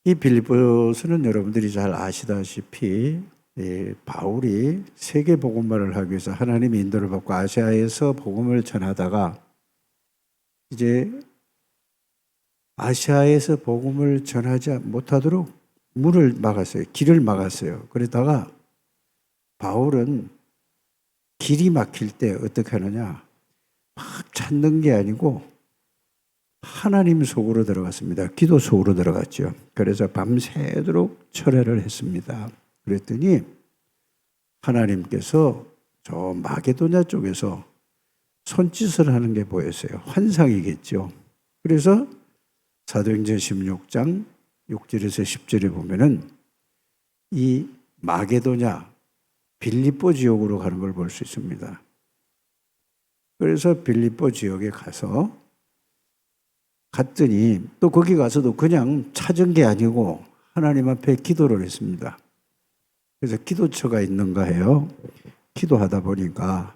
이 빌립보서는 여러분들이 잘 아시다시피 바울이 세계 복음화를 하기 위해서 하나님의 인도를 받고 아시아에서 복음을 전하다가 이제 아시아에서 복음을 전하지 못하도록 문을 막았어요. 길을 막았어요. 그러다가 바울은 길이 막힐 때 어떻게 하느냐, 막 찾는 게 아니고 하나님 속으로 들어갔습니다. 기도 속으로 들어갔죠. 그래서 밤새도록 철회를 했습니다. 그랬더니 하나님께서 저 마게도냐 쪽에서 손짓을 하는 게 보였어요. 환상이겠죠. 그래서 사도행전 16장 6절에서 10절에 보면은 이 마게도냐 빌립보 지역으로 가는 걸 볼 수 있습니다. 그래서 빌립보 지역에 갔더니 또 거기 가서도 그냥 찾은 게 아니고 하나님 앞에 기도를 했습니다. 그래서 기도처가 있는가 해요. 기도하다 보니까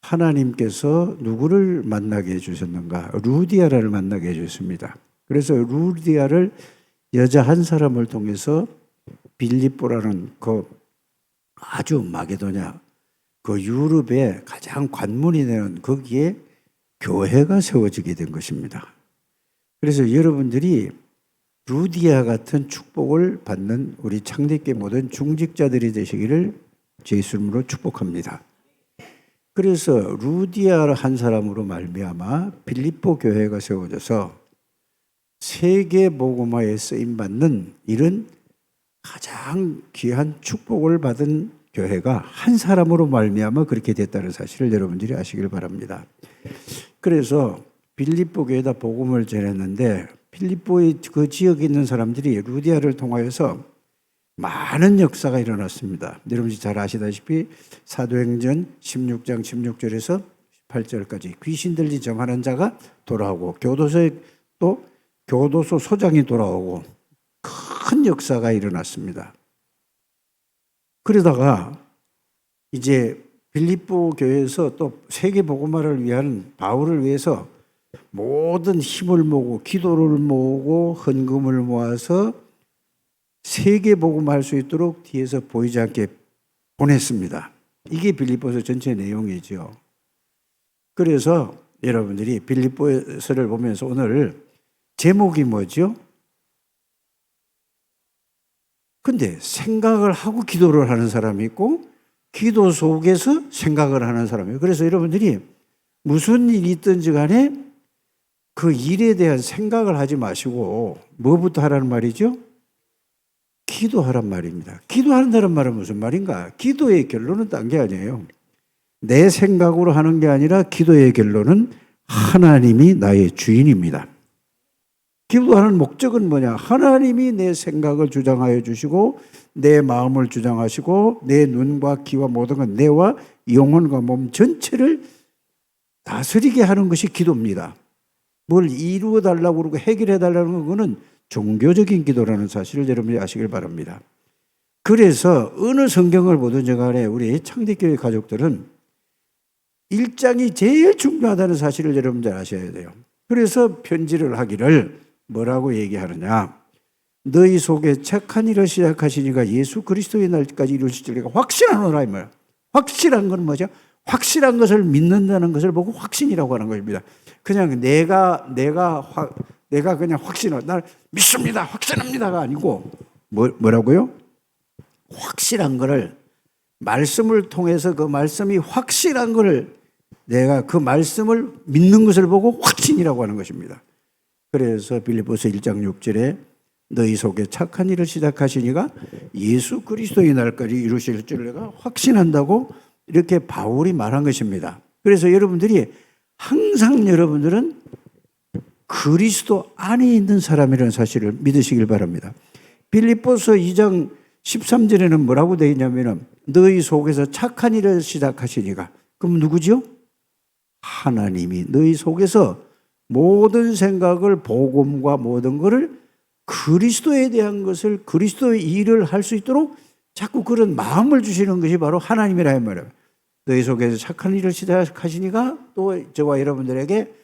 하나님께서 누구를 만나게 해주셨는가? 루디아를 만나게 해주셨습니다. 그래서 루디아를 여자 한 사람을 통해서 빌립보라는 그 아주 마게도냐 그 유럽의 가장 관문이 되는 거기에 교회가 세워지게 된 것입니다. 그래서 여러분들이 루디아 같은 축복을 받는 우리 창립교회 모든 중직자들이 되시기를 제 이름으로 축복합니다. 그래서 루디아 한 사람으로 말미암아 빌립보 교회가 세워져서 세계 복음화에 쓰임 받는 이런 가장 귀한 축복을 받은 교회가 한 사람으로 말미암아 그렇게 됐다는 사실을 여러분들이 아시길 바랍니다. 그래서 빌립보 교회에다 복음을 전했는데 빌립보의 그 지역에 있는 사람들이 루디아를 통하여서 많은 역사가 일어났습니다. 여러분이 잘 아시다시피 사도행전 16장 16절에서 18절까지 귀신 들린 점하는 자가 돌아오고 교도소 소장이 돌아오고 큰 역사가 일어났습니다. 그러다가 이제 빌립보 교회에서 또 세계 복음화를 위한 바울을 위해서 모든 힘을 모으고 기도를 모으고 헌금을 모아서 세계 복음화할 수 있도록 뒤에서 보이지 않게 보냈습니다. 이게 빌립보서 전체 내용이죠. 그래서 여러분들이 빌립보서를 보면서 오늘 제목이 뭐죠? 근데 생각을 하고 기도를 하는 사람이 있고 기도 속에서 생각을 하는 사람이에요. 그래서 여러분들이 무슨 일이 있든지 간에 그 일에 대한 생각을 하지 마시고 뭐부터 하라는 말이죠? 기도하란 말입니다. 기도한다는 말은 무슨 말인가? 기도의 결론은 딴 게 아니에요. 내 생각으로 하는 게 아니라 기도의 결론은 하나님이 나의 주인입니다. 기도하는 목적은 뭐냐? 하나님이 내 생각을 주장하여 주시고 내 마음을 주장하시고 내 눈과 귀와 모든 것 뇌와 영혼과 몸 전체를 다스리게 하는 것이 기도입니다. 뭘 이루어 달라고 그러고 해결해 달라는 거는 종교적인 기도라는 사실을 여러분이 아시길 바랍니다. 그래서 어느 성경을 보든지 간에 우리 창립교회 가족들은 1장이 제일 중요하다는 사실을 여러분들 아셔야 돼요. 그래서 편지를 하기를 뭐라고 얘기하느냐? 너희 속에 착한 일을 시작하시니까 예수 그리스도의 날까지 이루실 줄과 확신하노라 이 말. 확실한 건 뭐죠? 확실한 것을 믿는다는 것을 보고 확신이라고 하는 것입니다. 그냥 내가 그냥 날 믿습니다, 확신합니다가 아니고 뭐라고요? 확실한 거를 말씀을 통해서 그 말씀이 확실한 거를 내가 그 말씀을 믿는 것을 보고 확신이라고 하는 것입니다. 그래서 빌립보서 1장 6절에 너희 속에 착한 일을 시작하시니가 예수 그리스도의 날까지 이루실 줄 내가 확신한다고 이렇게 바울이 말한 것입니다. 그래서 여러분들이 항상 여러분들은 그리스도 안에 있는 사람이라는 사실을 믿으시길 바랍니다. 빌립보서 2장 13절에는 뭐라고 되어 있냐면 너희 속에서 착한 일을 시작하시니까 그럼 누구죠? 하나님이 너희 속에서 모든 생각을 복음과 모든 것을 그리스도에 대한 것을 그리스도의 일을 할 수 있도록 자꾸 그런 마음을 주시는 것이 바로 하나님이라 말이에요. 너희 속에서 착한 일을 시작하시니까 또 저와 여러분들에게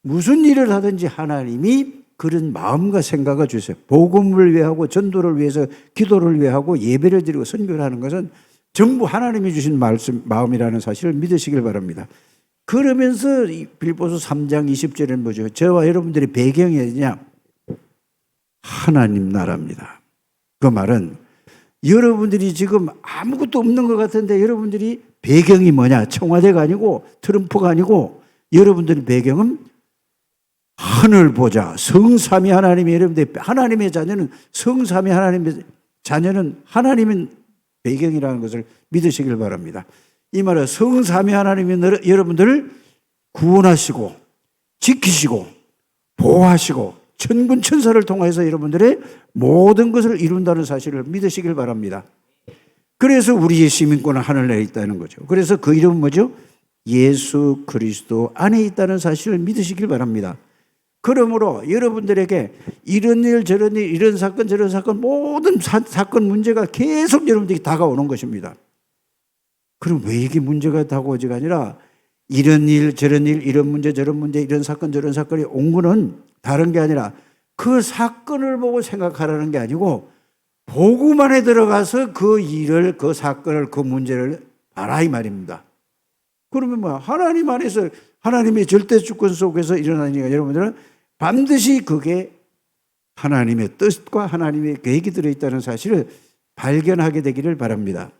무슨 일을 하든지 하나님이 그런 마음과 생각을 주세요. 복음을 위하고 전도를 위해서 기도를 위하고 예배를 드리고 선교를 하는 것은 전부 하나님이 주신 마음이라는 사실을 믿으시길 바랍니다. 그러면서 빌립보서 3장 20절에는 뭐죠? 저와 여러분들의 배경이 어디냐? 하나님 나라입니다. 그 말은 여러분들이 지금 아무것도 없는 것 같은데 여러분들이 배경이 뭐냐? 청와대가 아니고 트럼프가 아니고 여러분들의 배경은 하늘 보자. 성삼위 하나님이 여러분들 하나님의 자녀는 성삼위 하나님의 자녀는 하나님은 배경이라는 것을 믿으시길 바랍니다. 이 말은 성삼위 하나님이 여러분들을 구원하시고 지키시고 보호하시고 천군 천사를 통해서 여러분들의 모든 것을 이룬다는 사실을 믿으시길 바랍니다. 그래서 우리의 시민권은 하늘나라에 있다는 거죠. 그래서 그 이름은 뭐죠? 예수 그리스도 안에 있다는 사실을 믿으시길 바랍니다. 그러므로 여러분들에게 이런 일 저런 일 이런 사건 저런 사건 모든 사건 문제가 계속 여러분들에게 다가오는 것입니다. 그럼 왜 이게 문제가 다가오지가 아니라 이런 일 저런 일 이런 문제 저런 문제 이런 사건 저런 사건이 온 거는 다른 게 아니라 그 사건을 보고 생각하라는 게 아니고 복음 안에 들어가서 그 일을 그 사건을 그 문제를 알아 이 말입니다. 그러면 뭐 하나님 안에서 하나님의 절대 주권 속에서 일어나니까 여러분들은 반드시 그게 하나님의 뜻과 하나님의 계획이 들어있다는 사실을 발견하게 되기를 바랍니다.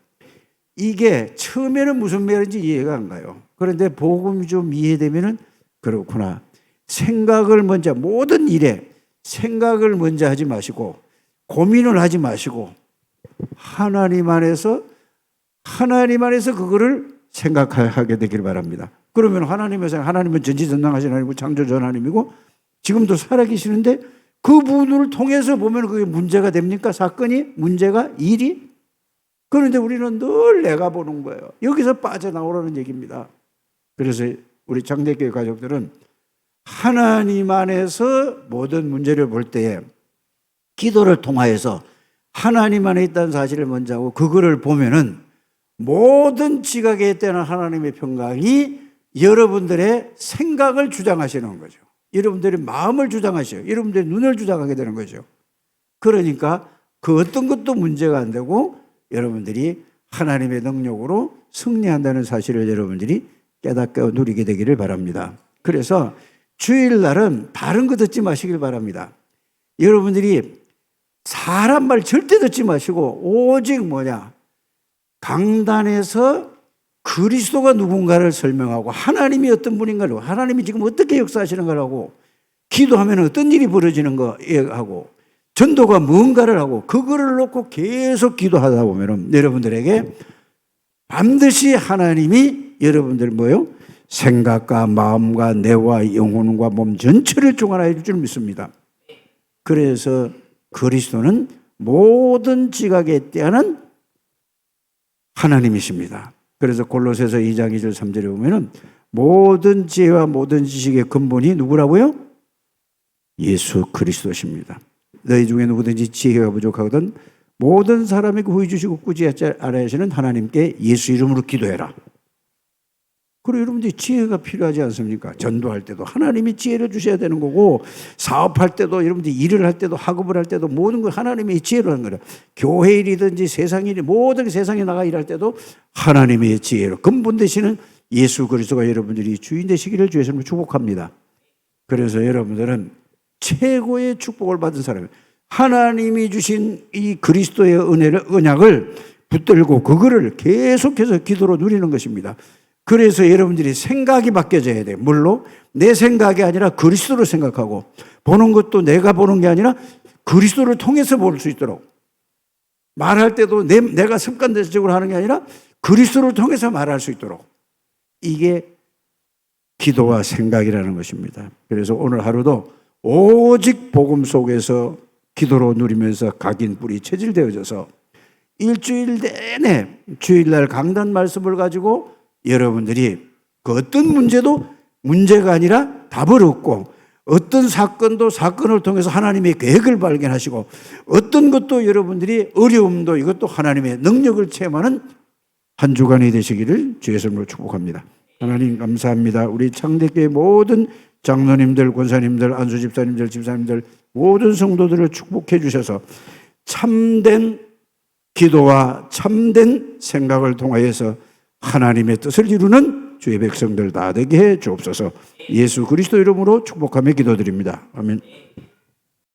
이게 처음에는 무슨 말인지 이해가 안 가요. 그런데 복음이 좀 이해되면은 그렇구나. 생각을 먼저 모든 일에 생각을 먼저 하지 마시고 고민을 하지 마시고 하나님 안에서 그거를 생각하게 되길 바랍니다. 그러면 하나님은 전지전능하신 하나님이고 창조주 하나님이고 지금도 살아계시는데 그분을 통해서 보면 그게 문제가 됩니까? 사건이? 문제가? 일이? 그런데 우리는 늘 내가 보는 거예요. 여기서 빠져나오라는 얘기입니다. 그래서 우리 장대교회 가족들은 하나님 안에서 모든 문제를 볼 때에 기도를 통하여서 하나님 안에 있다는 사실을 먼저 하고 그거를 보면은 모든 지각에 때는 하나님의 평강이 여러분들의 생각을 주장하시는 거죠. 여러분들의 마음을 주장하셔요. 여러분들의 눈을 주장하게 되는 거죠. 그러니까 그 어떤 것도 문제가 안 되고 여러분들이 하나님의 능력으로 승리한다는 사실을 여러분들이 깨닫고 누리게 되기를 바랍니다. 그래서 주일날은 다른 거 듣지 마시길 바랍니다. 여러분들이 사람 말 절대 듣지 마시고 오직 뭐냐? 강단에서 그리스도가 누군가를 설명하고 하나님이 어떤 분인가를 하나님이 지금 어떻게 역사하시는 거라고 기도하면 어떤 일이 벌어지는 거 하고 전도가 뭔가를 하고 그거를 놓고 계속 기도하다 보면 여러분들에게 반드시 하나님이 여러분들 뭐요? 생각과 마음과 뇌와 영혼과 몸 전체를 중환하여 줄 줄 믿습니다. 그래서 그리스도는 모든 지각에 대한 하나님이십니다. 그래서 골로새서 2장 2절 3절에 보면은 모든 지혜와 모든 지식의 근본이 누구라고요? 예수 그리스도십니다. 너희 중에 누구든지 지혜가 부족하거든 모든 사람에게 후히 주시고 꾸짖지 알아야 하시는 하나님께 예수 이름으로 기도해라. 그리고 여러분들이 지혜가 필요하지 않습니까? 전도할 때도 하나님이 지혜를 주셔야 되는 거고 사업할 때도 여러분들이 일을 할 때도 학업을 할 때도 모든 걸 하나님의 지혜로 하는 거예요. 교회 일이든지 세상 일이 모든 세상에 나가 일할 때도 하나님의 지혜로 근본 되시는 예수 그리스도가 여러분들이 주인 되시기를 주의 이름으로 축복합니다. 그래서 여러분들은 최고의 축복을 받은 사람이에요. 하나님이 주신 이 그리스도의 언약을 붙들고 그거를 계속해서 기도로 누리는 것입니다. 그래서 여러분들이 생각이 바뀌어져야 돼요. 물론 내 생각이 아니라 그리스도를 생각하고 보는 것도 내가 보는 게 아니라 그리스도를 통해서 볼 수 있도록 말할 때도 내가 습관적으로 하는 게 아니라 그리스도를 통해서 말할 수 있도록 이게 기도와 생각이라는 것입니다. 그래서 오늘 하루도 오직 복음 속에서 기도로 누리면서 각인 뿌리 체질되어져서 일주일 내내 주일날 강단 말씀을 가지고 여러분들이 그 어떤 문제도 문제가 아니라 답을 얻고 어떤 사건도 사건을 통해서 하나님의 계획을 발견하시고 어떤 것도 여러분들이 어려움도 이것도 하나님의 능력을 체험하는 한 주간이 되시기를 주의 이름으로 축복합니다. 하나님 감사합니다. 우리 창대교회 모든 장로님들, 권사님들, 안수집사님들, 집사님들 모든 성도들을 축복해 주셔서 참된 기도와 참된 생각을 통하여서 하나님의 뜻을 이루는 주의 백성들 다 되게 해 주옵소서. 예수 그리스도 이름으로 축복하며 기도드립니다. 아멘.